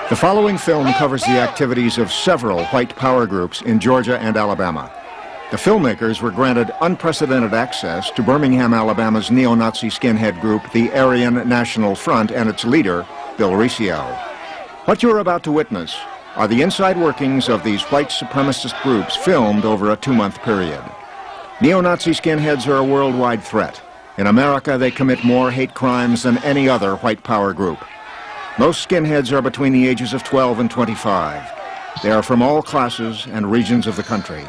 The following film covers the activities of several white power groups in Georgia and Alabama. The filmmakers were granted unprecedented access to Birmingham, Alabama's neo-Nazi skinhead group, the Aryan National Front, and its leader, Bill Riccio. What you're about to witness are the inside workings of these white supremacist groups filmed over a 2-month period. Neo-Nazi skinheads are a worldwide threat. In America, they commit more hate crimes than any other white power group. Most skinheads are between the ages of 12 and 25. They are from all classes and regions of the country.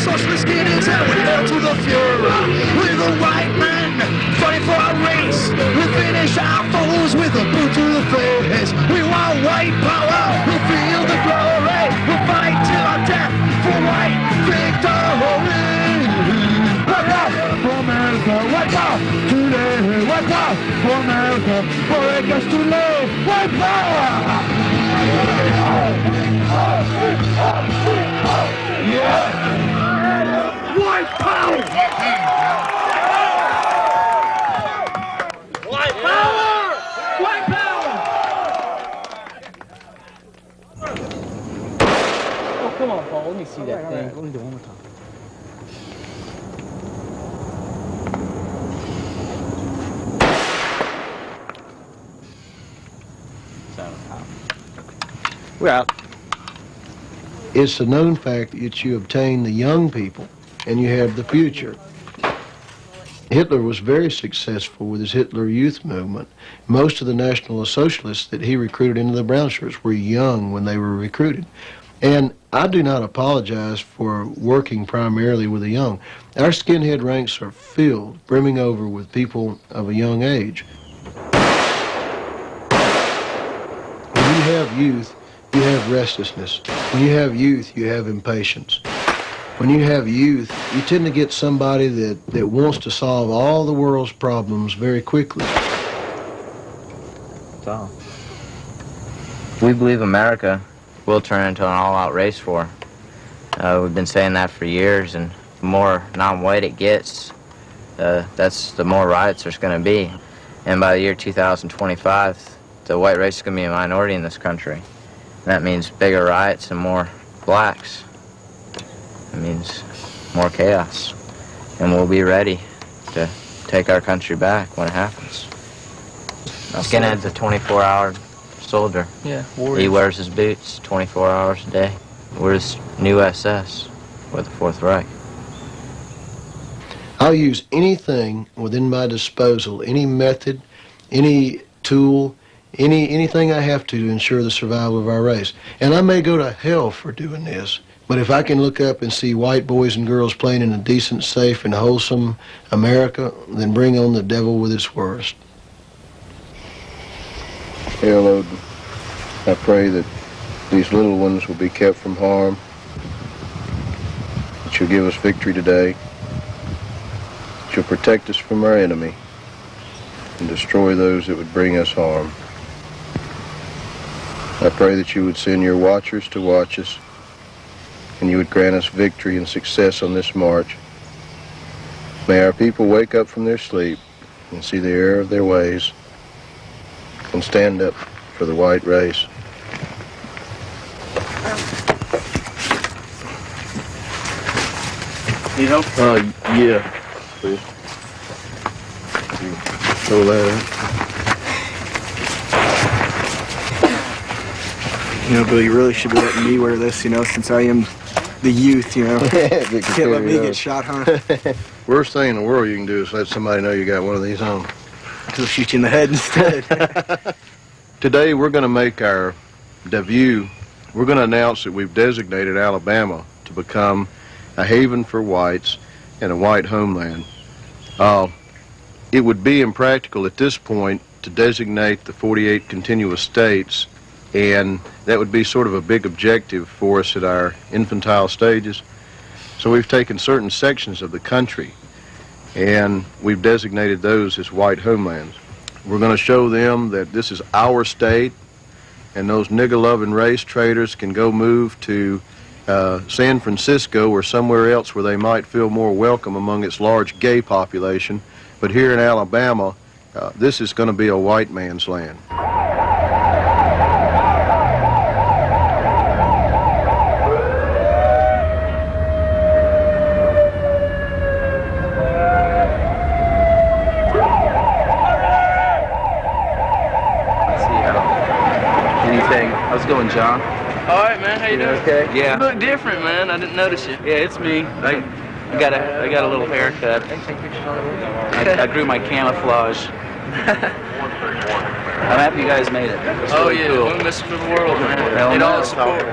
Socialist kids and we go to the Fuhrer. We're the white men fighting for our race. We finish our foes with a boot to the face. We want white power, we'll feel the glory. We'll fight till our death for white victory. White power for America, white power today. White power for America, for it gets too low. White power! Yeah! White power! White power! White power! Oh, come on, Paul. Let me see that thing. Let me do it one more time. We're out. It's a known fact that you obtain the young people and you have the future. Hitler was very successful with his Hitler Youth movement. Most of the National Socialists that he recruited into the brown shirts were young when they were recruited. And I do not apologize for working primarily with the young. Our skinhead ranks are filled, brimming over with people of a young age. When you have youth, you have restlessness. When you have youth, you have impatience. When you have youth, you tend to get somebody that wants to solve all the world's problems very quickly. So, we believe America will turn into an all-out race war. We've been saying that for years, and the more non-white it gets, that's the more riots there's going to be. And by the year 2025, the white race is going to be a minority in this country. That means bigger riots and more blacks. It means more chaos. And we'll be ready to take our country back when it happens. A skinhead's a 24-hour soldier. Yeah, He wears his boots 24 hours a day. We're his new SS with the Fourth Reich. I'll use anything within my disposal, any method, any tool, anything I have to ensure the survival of our race. And I may go to hell for doing this, but if I can look up and see white boys and girls playing in a decent, safe, and wholesome America, then bring on the devil with its worst. Hail, Odin, I pray that these little ones will be kept from harm, that you'll give us victory today, that you'll protect us from our enemy, and destroy those that would bring us harm. I pray that you would send your watchers to watch us, and you would grant us victory and success on this march. May our people wake up from their sleep and see the error of their ways and stand up for the white race. Need help? Yeah, please. Throw that out. You know, Bill, you really should be letting me wear this, you know, since I am the youth, you know. Can't let me get shot, huh? Worst thing in the world you can do is let somebody know you got one of these on. He'll shoot you in the head instead. Today we're going to make our debut. We're going to announce that we've designated Alabama to become a haven for whites and a white homeland. It would be impractical at this point to designate the 48 continuous states, and that would be sort of a big objective for us at our infantile stages. So we've taken certain sections of the country and we've designated those as white homelands. We're going to show them that this is our state, and those nigger-loving race traitors can go move to San Francisco or somewhere else where they might feel more welcome among its large gay population. But here in Alabama, this is going to be a white man's land. How's it going, John? All right, man. How you doing? Okay. Yeah. You look different, man. I didn't notice you. Yeah, it's me. I got a little haircut. I grew my camouflage. I'm happy you guys made it. It's really cool. We're missing for the world, man. Need all the support.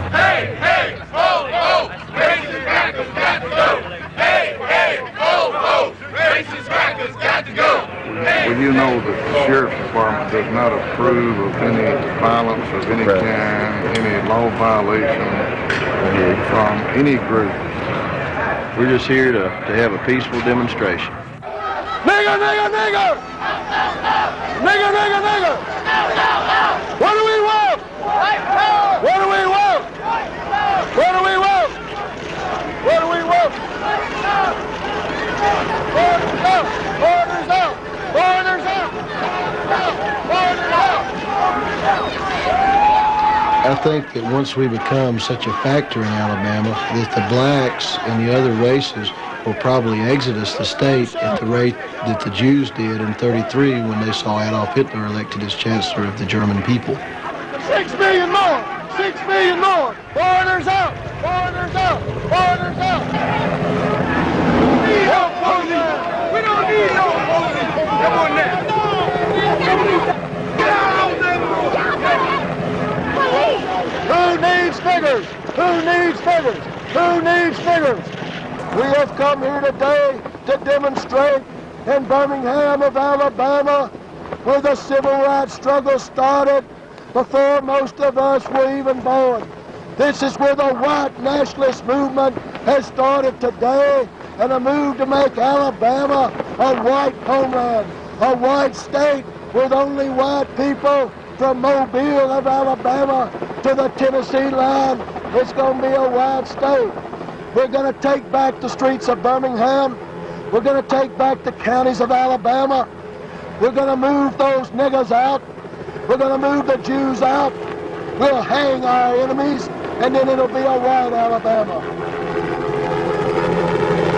Hey, hey, ho, ho, racist crackers got to go. Hey, hey, ho, ho, racist crackers got to go. Well, you know that the Sheriff's Department does not approve of any violence of any kind, any law violation from any group. We're just here to have a peaceful demonstration. Nigger, nigger, nigger! Nigger, nigger, nigger! What do we want? What do we want? What do we want? What do we want? Orders out! Orders out! Orders out! Orders out! I think that once we become such a factor in Alabama, that the blacks and the other races will probably exodus the state at the rate that the Jews did in '33 when they saw Adolf Hitler elected as Chancellor of the German people. 6 million more! 6 million more! Orders out! Orders out! Orders out! We need help, police! We don't need no police! Come on now! Get out of them! Who needs niggers? Who needs niggers? Who needs niggers? We have come here today to demonstrate in Birmingham of Alabama, where the civil rights struggle started before most of us were even born. This is where the white nationalist movement has started today, and a move to make Alabama a white homeland, a white state with only white people from Mobile of Alabama to the Tennessee line. It's going to be a white state. We're going to take back the streets of Birmingham. We're going to take back the counties of Alabama. We're going to move those niggers out. We're going to move the Jews out. We'll hang our enemies, and then it'll be a white Alabama.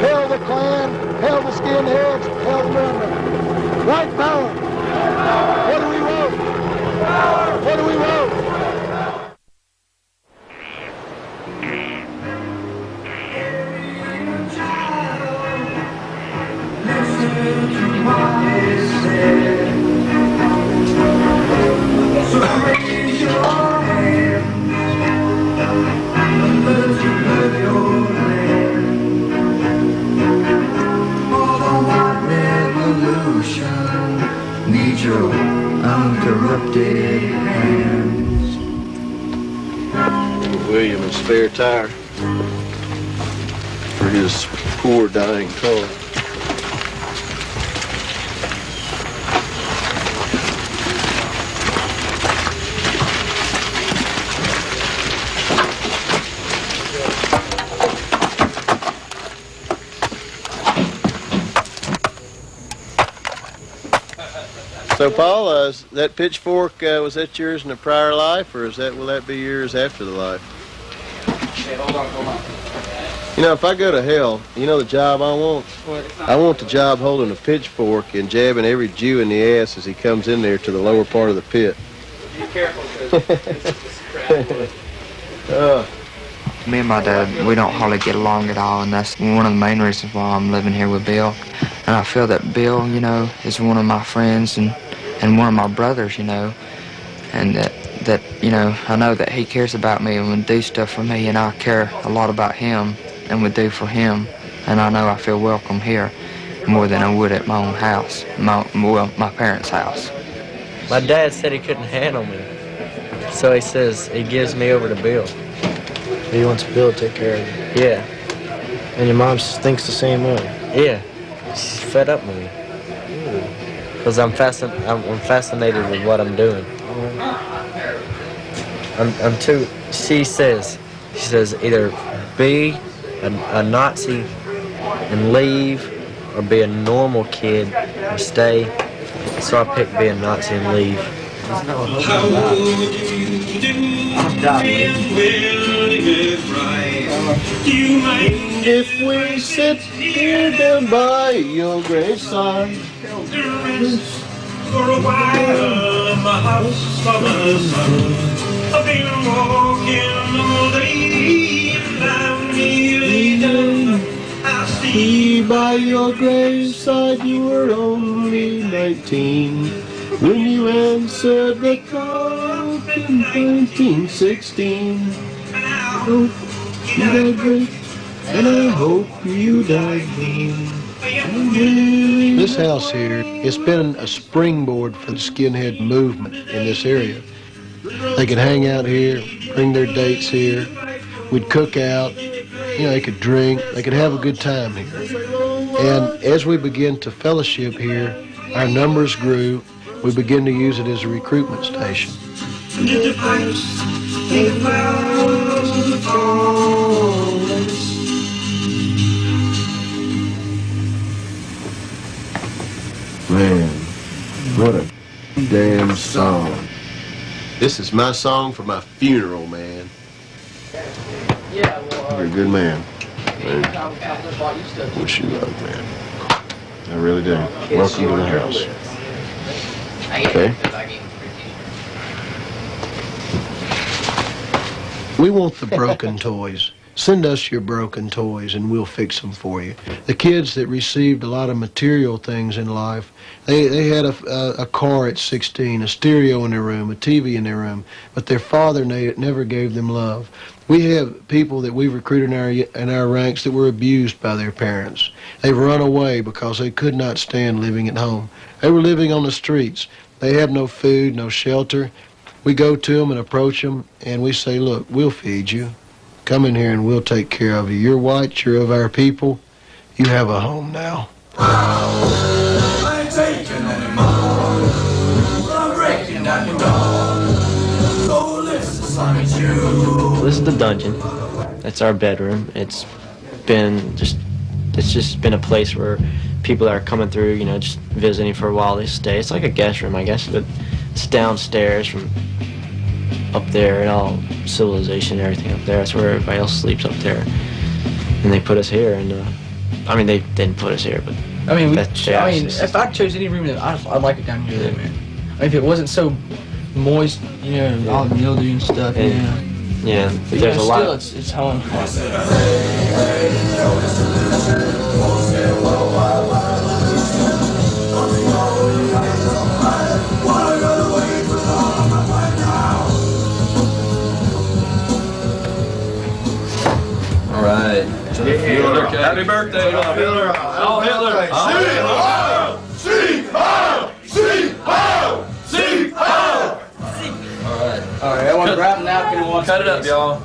Hell the Klan, hell the skinheads, hell the movement. White power. What do we want? What do we want? Need your uncorrupted hands. William a spare tire for his poor dying car. So, Paul, that pitchfork, was that yours in a prior life, or will that be yours after the life? Hey, hold on. You know, if I go to hell, you know the job I want? What? I want the job holding a pitchfork and jabbing every Jew in the ass as he comes in there to the lower part of the pit. Be careful, because Me and my dad, we don't hardly get along at all, and that's one of the main reasons why I'm living here with Bill. And I feel that Bill, you know, is one of my friends and one of my brothers, you know, and that you know, I know that he cares about me and would do stuff for me, and I care a lot about him and would do for him, and I know I feel welcome here more than I would at my own house, my parents' house. My dad said he couldn't handle me, so he says he gives me over to Bill. He wants Bill to take care of you. Yeah. And your mom thinks the same way. Yeah, she's fed up with me. Because I'm fascinated with what I'm doing. I'm too. She says either be a Nazi and leave, or be a normal kid and stay. So I picked be a Nazi and leave. If we sit here down by your graveside for a while in the house of the sun, I've been walking all day and I'm nearly done. I see by your graveside you were only 19 when you answered the call in 1916. I hope you died great, and I hope you died clean. This house here, it's been a springboard for the skinhead movement in this area. They could hang out here, bring their dates here. We'd cook out, you know, they could drink, they could have a good time here. And as we began to fellowship here, our numbers grew. We began to use it as a recruitment station. Man, what a damn song. This is my song for my funeral, man. You're a good man. Wish you luck, man. I really do. Welcome to the house. Okay? We want the broken toys. Send us your broken toys and we'll fix them for you. The kids that received a lot of material things in life, they had a car at 16, a stereo in their room, a TV in their room, but their father never gave them love. We have people that we recruited in our ranks that were abused by their parents. They've run away because they could not stand living at home. They were living on the streets. They have no food, no shelter. We go to them and approach them and we say, look, we'll feed you. Come in here and we'll take care of you. You're white, you're of our people. You have a home now. I ain't taking anymore. I'm breaking down your door. So listen, it's you. This is the dungeon. That's our bedroom. It's just been a place where people that are coming through, you know, just visiting for a while, they stay. It's like a guest room, I guess, but it's downstairs from up there and all civilization and everything up there. That's where everybody else sleeps up there. And they put us here, and I mean, they didn't put us here, but I mean, if I chose any room, I'd like it down here, man. I mean, if it wasn't so moist, you know, and all the mildew and stuff, yeah, but there's a lot. Still, it's home. All right. Happy birthday, Hitler! Oh, Hitler! Sieg Heil! Sieg Heil! Sieg Heil! All right. All right, I want to grab a napkin and watch. Cut it up, y'all.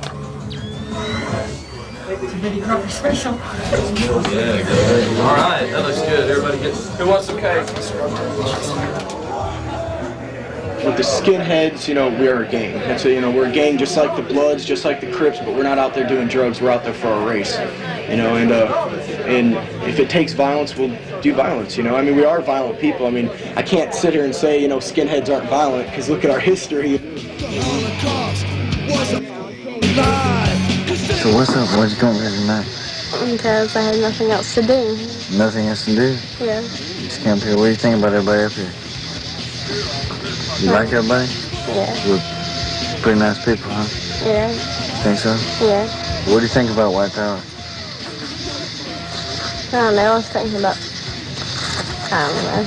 Special. Yeah, good. All right, that looks good. Everybody gets. Who wants some cake? With the skinheads, you know, we're a gang. That's a, you know, we're a gang just like the Bloods, just like the Crips, but we're not out there doing drugs. We're out there for a race, you know. And if it takes violence, we'll do violence. You know, I mean, we are violent people. I mean, I can't sit here and say, you know, skinheads aren't violent because look at our history. So what's up? Why'd you come here tonight? Because I had nothing else to do. Nothing else to do? Yeah. You just came up here. What do you think about everybody up here? You like everybody? Yeah. We're pretty nice people, huh? Yeah. Think so? Yeah. What do you think about white power? I don't know. I was thinking about... I don't know.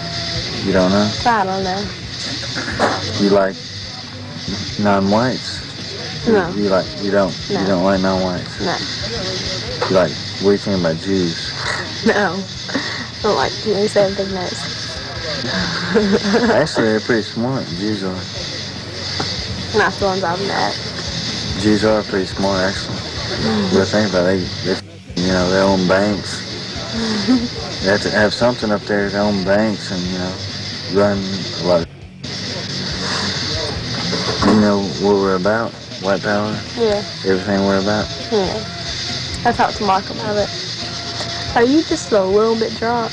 You don't know? I don't know. You like non-whites? No. You don't like non-whites? No. You like, what do you think about Jews? No. I don't like when they say big nose. Actually, they're pretty smart. Jews are. Not the ones I've met. Jews are pretty smart, actually. But think about it, they you know, they own banks. You have to have something up there to own banks and, you know, run a lot of... You know what we're about? White power? Yeah. Everything we're about? Yeah. I talked to Mark about it. Are you just a little bit drunk?